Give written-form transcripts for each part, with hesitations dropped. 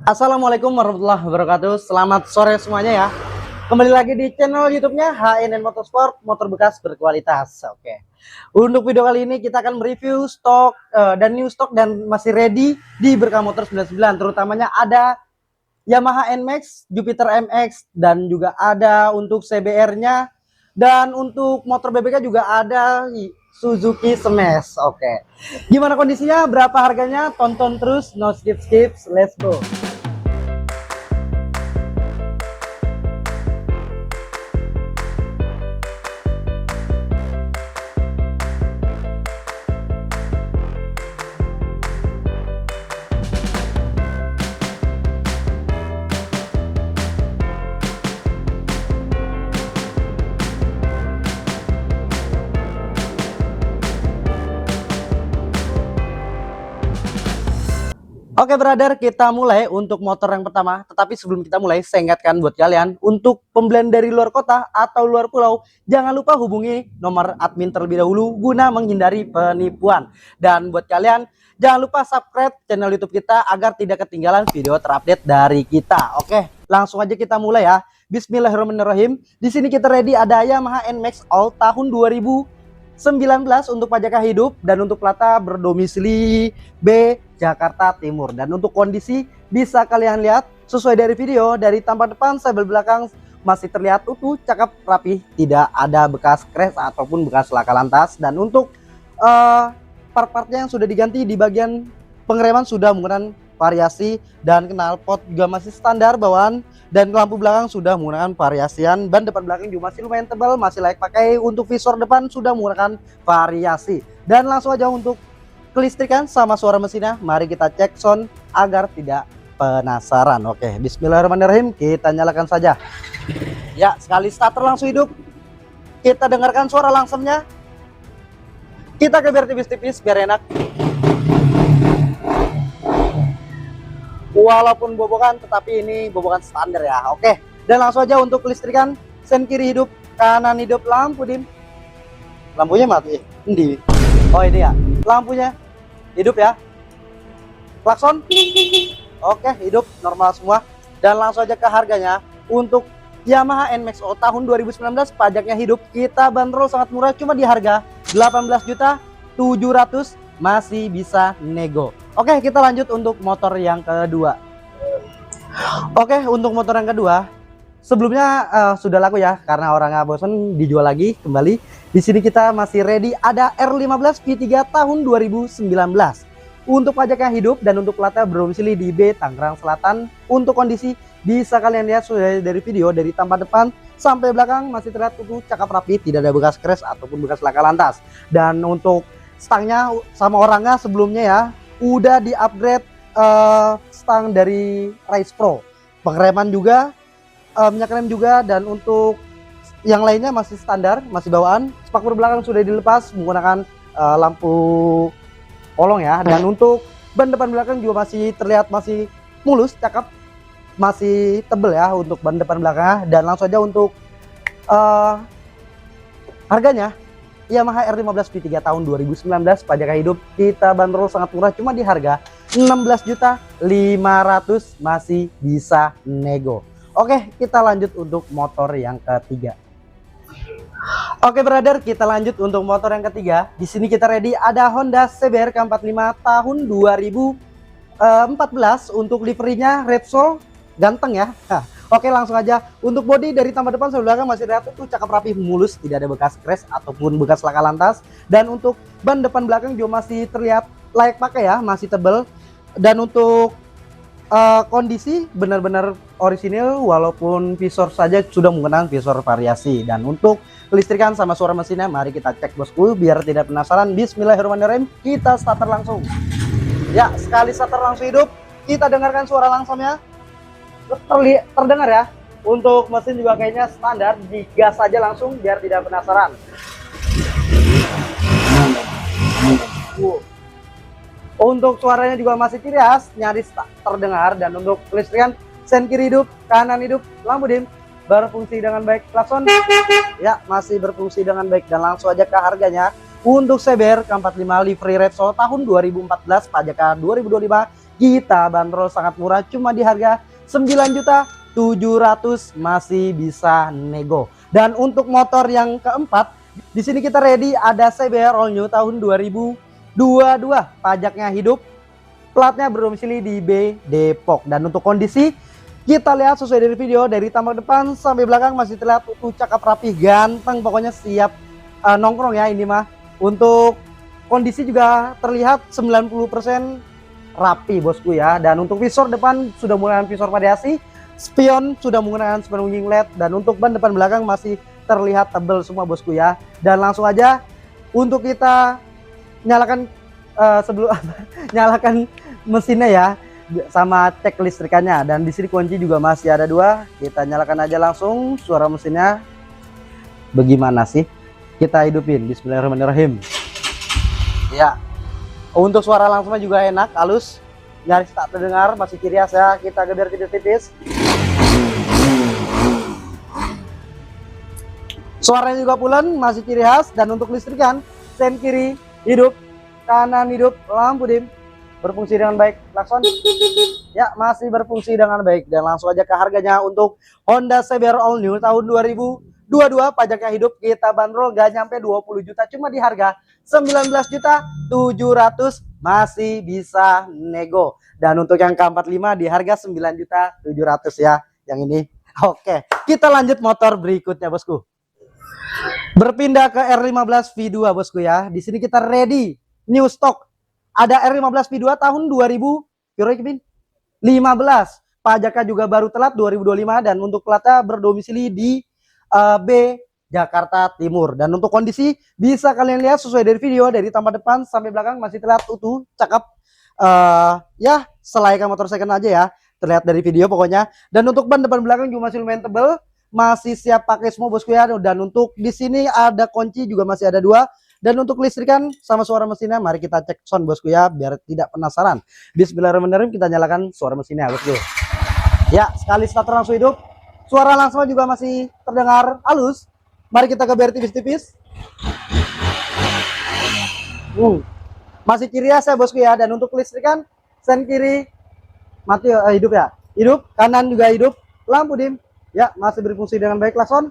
Assalamualaikum warahmatullahi wabarakatuh. Selamat sore semuanya ya. Kembali lagi di channel YouTube-nya HNN Motorsport, motor bekas berkualitas. Oke. Untuk video kali ini kita akan mereview stok dan new stok dan masih ready di Berkah Motor 99. Terutamanya ada Yamaha NMAX, Jupiter MX dan juga ada untuk CBR-nya, dan untuk motor BBK juga ada Suzuki Smash. Oke. Gimana kondisinya? Berapa harganya? Tonton terus, no skip. Let's go. Oke brother, kita mulai untuk motor yang pertama. Tetapi sebelum kita mulai, saya ingatkan buat kalian, untuk pembelian dari luar kota atau luar pulau, jangan lupa hubungi nomor admin terlebih dahulu guna menghindari penipuan. Dan buat kalian, jangan lupa subscribe channel YouTube kita agar tidak ketinggalan video terupdate dari kita. Oke, langsung aja kita mulai ya. Bismillahirrahmanirrahim. Di sini kita ready ada Yamaha NMAX All tahun 2019 untuk pajaknya hidup dan untuk plata berdomisili B Jakarta Timur. Dan untuk kondisi bisa kalian lihat sesuai dari video, dari tampak depan sampai belakang masih terlihat utuh, cakep, rapi, tidak ada bekas crash ataupun bekas laka lantas. Dan untuk part-partnya yang sudah diganti di bagian pengereman sudah menggunakan variasi, dan knalpot juga masih standar bawaan, dan lampu belakang sudah menggunakan variasian. Ban depan belakang juga masih lumayan tebal, masih layak pakai. Untuk visor depan sudah menggunakan variasi. Dan langsung aja untuk kelistrikan sama suara mesinnya, mari kita cek sound agar tidak penasaran. Oke, bismillahirrahmanirrahim, kita nyalakan saja. Ya, sekali starter langsung hidup. Kita dengarkan suara langsamnya. Kita ke biar tipis-tipis biar enak. Walaupun bobokan, tetapi ini bobokan standar ya. Oke, dan langsung aja untuk kelistrikan, sen kiri hidup, kanan hidup, lampu dim. Lampunya mati. Ini. Oh ini ya, lampunya hidup ya. Klakson. Oke, hidup normal semua. Dan langsung aja ke harganya. Untuk Yamaha NMAX O tahun 2019 pajaknya hidup, kita bandrol sangat murah, cuma di harga 18.700.000, masih bisa nego. Oke, kita lanjut untuk motor yang kedua. Oke, untuk motor yang kedua, sebelumnya sudah laku ya, karena orangnya bosan dijual lagi kembali. Di sini kita masih ready ada R15 V3 tahun 2019. Untuk pajaknya hidup dan untuk platnya berdomisili di B Tangerang Selatan. Untuk kondisi bisa kalian lihat sudah dari video, dari tampak depan sampai belakang masih terlihat utuh, cakep, rapi, tidak ada bekas crash ataupun bekas laka lantas. Dan untuk stangnya sama orangnya sebelumnya ya, udah di upgrade stang dari Race Pro. Pengereman juga, minyak rem juga, dan untuk yang lainnya masih standar, masih bawaan. Spakbor belakang sudah dilepas menggunakan lampu kolong ya. Dan untuk ban depan belakang juga masih terlihat masih mulus, cakep, masih tebel ya untuk ban depan belakangnya. Dan langsung aja untuk harganya, Yamaha R15 V3 tahun 2019 pajaknya hidup, kita bandrol sangat murah, cuma di harga 16.500.000, masih bisa nego. Oke, kita lanjut untuk motor yang ketiga. Oke brother, kita lanjut untuk motor yang ketiga. Di sini kita ready ada Honda CBR K45 tahun 2014. Untuk liverinya Repsol, ganteng ya. Nah, oke, langsung aja. Untuk bodi dari tampak depan sampai belakang masih terlihat tuh cakep, rapi, mulus, tidak ada bekas crash ataupun bekas laka lantas. Dan untuk ban depan belakang juga masih terlihat layak pakai ya, masih tebel. Dan untuk kondisi benar-benar orisinil, walaupun visor saja sudah menggunakan visor variasi. Dan untuk kelistrikan sama suara mesinnya, mari kita cek bosku biar tidak penasaran. Bismillahirrahmanirrahim, kita starter langsung. Ya, sekali starter langsung hidup. Kita dengarkan suara langsamnya, terdengar ya. Untuk mesin juga kayaknya standar, digas saja langsung biar tidak penasaran. Untuk suaranya juga masih ciri khas, nyaris tak terdengar. Dan untuk kelistrikan, sen kiri hidup, kanan hidup, lampu dim, berfungsi dengan baik. Klakson ya masih berfungsi dengan baik. Dan langsung aja ke harganya. Untuk CBR K45 livery Repsol tahun 2014 pajaknya 2025, kita bandrol sangat murah, cuma di harga 9.700.000, masih bisa nego. Dan untuk motor yang keempat, di sini kita ready ada CBR All New tahun 2022, pajaknya hidup, platnya berdomisili di B Depok. Dan untuk kondisi kita lihat sesuai dari video, dari tampak depan sampai belakang masih terlihat utuh, cakep, rapi, ganteng, pokoknya siap nongkrong ya ini mah. Untuk kondisi juga terlihat 90% rapi bosku ya. Dan untuk visor depan sudah menggunakan visor variasi, spion sudah menggunakan spion winging LED, dan untuk ban depan belakang masih terlihat tebal semua bosku ya. Dan langsung aja untuk kita nyalakan sebelum nyalakan mesinnya ya, sama cek listrikannya. Dan di sini kunci juga masih ada dua, kita nyalakan aja langsung. Suara mesinnya bagaimana sih, kita hidupin. Bismillahirrahmanirrahim ya. Untuk suara langsungnya juga enak, halus, nyaris tak terdengar, masih ciri khas ya. Kita geber tipis-tipis, suaranya juga pulen, masih ciri khas. Dan untuk listrikan, sen kiri hidup, kanan hidup, lampu dim berfungsi dengan baik, klakson ya masih berfungsi dengan baik. Dan langsung aja ke harganya. Untuk Honda CBR All New tahun 2022, pajaknya hidup, kita bandrol gak nyampe 20 juta, cuma di harga 19.700.000, masih bisa nego. Dan untuk yang ke-45 di harga 9.700.000 ya, yang ini. Oke, kita lanjut motor berikutnya bosku. Berpindah ke R15 V2 bosku ya. Di sini kita ready new stock. Ada R15 V2 tahun 2015, pajaknya juga baru telat 2025, dan untuk platnya berdomisili di B Jakarta Timur. Dan untuk kondisi bisa kalian lihat sesuai dari video, dari tampak depan sampai belakang masih terlihat utuh, cakep, ya selayaknya motor second aja ya, terlihat dari video pokoknya. Dan untuk ban depan belakang juga masih lumayan tebal, masih siap pakai semua bosku ya. Dan untuk di sini ada kunci juga masih ada dua. Dan untuk listrikan sama suara mesinnya, mari kita cek sound bosku ya, biar tidak penasaran. Bismillahirrahmanirrahim, kita nyalakan suara mesinnya bosku ya. Sekali starter langsung hidup, suara langsung juga masih terdengar halus. Mari kita geber tipis-tipis, masih ciri khas ya bosku ya. Dan untuk listrikan, sen kiri mati hidup ya, hidup, kanan juga hidup, lampu dim ya masih berfungsi dengan baik, klakson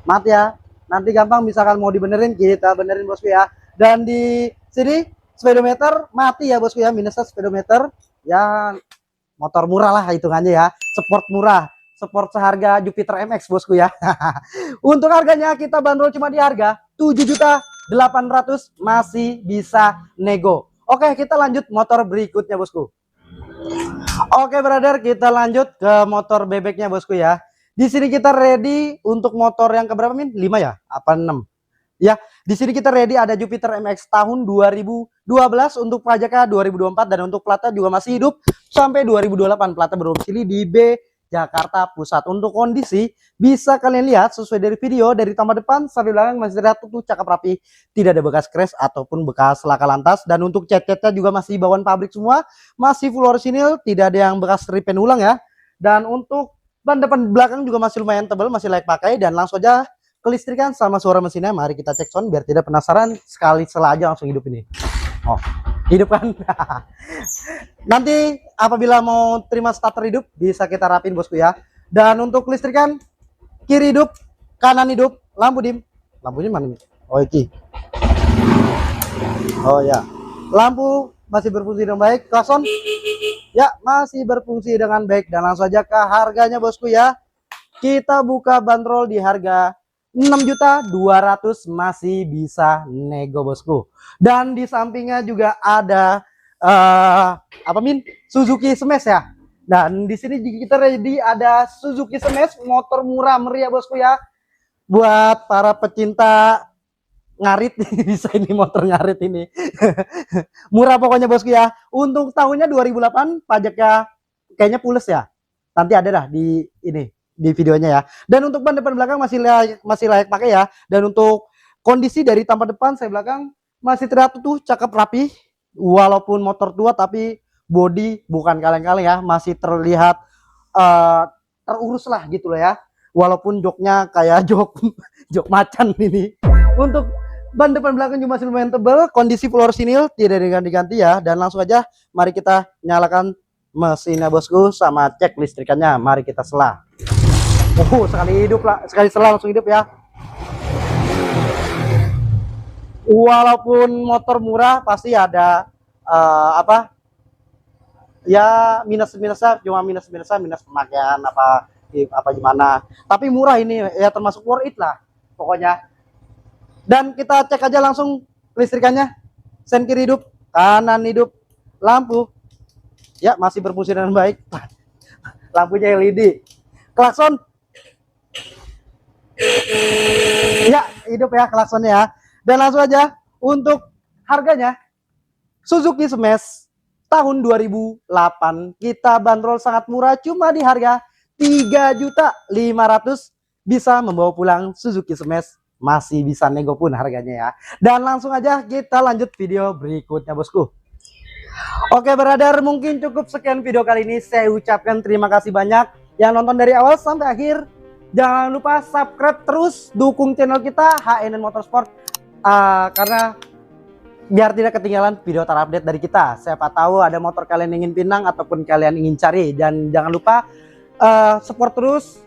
mati ya. Nanti gampang misalkan mau dibenerin, kita benerin bosku ya. Dan di sini speedometer mati ya bosku ya, minusnya speedometer ya. Motor murah lah hitungannya ya, sport murah, sport seharga Jupiter MX bosku ya. Untuk harganya kita bandrol cuma di harga 7.800.000, masih bisa nego. Oke, kita lanjut motor berikutnya bosku. Oke brother, kita lanjut ke motor bebeknya bosku ya. Di sini kita ready untuk motor yang keberapa Min? 5 ya? Apa 6? Ya, di sini kita ready ada Jupiter MX tahun 2012, untuk pajaknya 2024, dan untuk platnya juga masih hidup sampai 2028. Platnya berdomisili di B Jakarta Pusat. Untuk kondisi bisa kalian lihat sesuai dari video, dari tampak depan sampai belakang masih terlihat tuh cakep, rapi, tidak ada bekas crash ataupun bekas laka lantas. Dan untuk cat-catnya juga masih bawaan pabrik semua, masih full orisinil, tidak ada yang bekas repaint ulang ya. Dan untuk ban depan belakang juga masih lumayan tebal, masih layak pakai. Dan langsung aja kelistrikan sama suara mesinnya, mari kita cek sound biar tidak penasaran. Sekali selah aja langsung hidup ini. Oh, hidup kan. Nanti apabila mau terima starter hidup bisa kita rapin bosku ya. Dan untuk kelistrikan, kiri hidup, kanan hidup, lampu dim. Lampunya mana nih? Oh ini. Oh ya, lampu masih berfungsi dengan baik. Klakson ya masih berfungsi dengan baik. Dan langsung aja ke harganya bosku ya. Kita buka bandrol di harga 6.200.000, masih bisa nego bosku. Dan di sampingnya juga ada apa Min? Suzuki Smash ya. Dan di sini kita ready ada Suzuki Smash, motor murah meriah bosku ya. Buat para pecinta ngarit bisa ini motor ngarit ini. Murah pokoknya bosku ya. Untuk tahunnya 2008, pajaknya kayaknya pules ya. Nanti ada dah di ini di videonya ya. Dan untuk ban depan belakang masih layak pakai ya. Dan untuk kondisi dari tampak depan saya belakang masih terlihat tuh cakep, rapi. Walaupun motor tua tapi body bukan kaleng-kaleng ya, masih terlihat terurus lah gitu loh ya. Walaupun joknya kayak jok macan ini. Untuk ban depan belakang juga masih lumayan tebal, kondisi floor sinil tidak diganti-ganti ya. Dan langsung aja mari kita nyalakan mesinnya bosku sama cek listrikannya. Mari kita selah. Sekali hidup lah, sekali selah langsung hidup ya. Walaupun motor murah pasti ada ya minus-minusnya, cuma minus pemakaian apa gimana. Tapi murah ini ya, termasuk worth it lah pokoknya. Dan kita cek aja langsung listrikannya. Sen kiri hidup, kanan hidup, lampu ya masih berfungsi dengan baik. Lampunya LED, klakson ya hidup ya klaksonnya ya. Dan langsung aja untuk harganya, Suzuki Smash tahun 2008 kita bandrol sangat murah, cuma di harga 3.500.000 bisa membawa pulang Suzuki Smash, masih bisa nego pun harganya ya. Dan langsung aja kita lanjut video berikutnya bosku. Oke brother, mungkin cukup sekian video kali ini. Saya ucapkan terima kasih banyak yang nonton dari awal sampai akhir. Jangan lupa subscribe terus, dukung channel kita HNN Motorsport, karena biar tidak ketinggalan video terupdate dari kita. Siapa tahu ada motor kalian ingin pinang ataupun kalian ingin cari. Dan jangan lupa support terus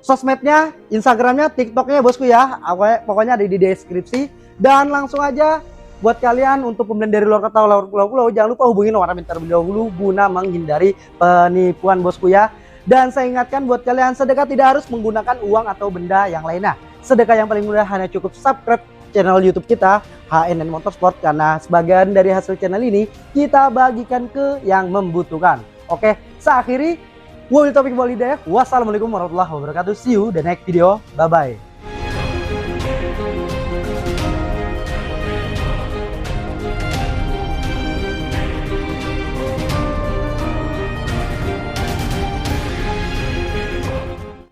sosmednya, Instagramnya, TikToknya bosku ya. Pokoknya ada di deskripsi. Dan langsung aja buat kalian untuk pembelian dari luar kota, luar pulau-pulau, jangan lupa hubungi nomor admin terlebih dahulu guna menghindari penipuan bosku ya. Dan saya ingatkan buat kalian, sedekah tidak harus menggunakan uang atau benda yang lainnya. Sedekah yang paling mudah hanya cukup subscribe channel YouTube kita HNN Motorsport, karena sebagian dari hasil channel ini kita bagikan ke yang membutuhkan. Oke, saya akhiri. Wabillahi taufiq wal hidayah. Wassalamualaikum warahmatullahi wabarakatuh. See you the next video. Bye bye.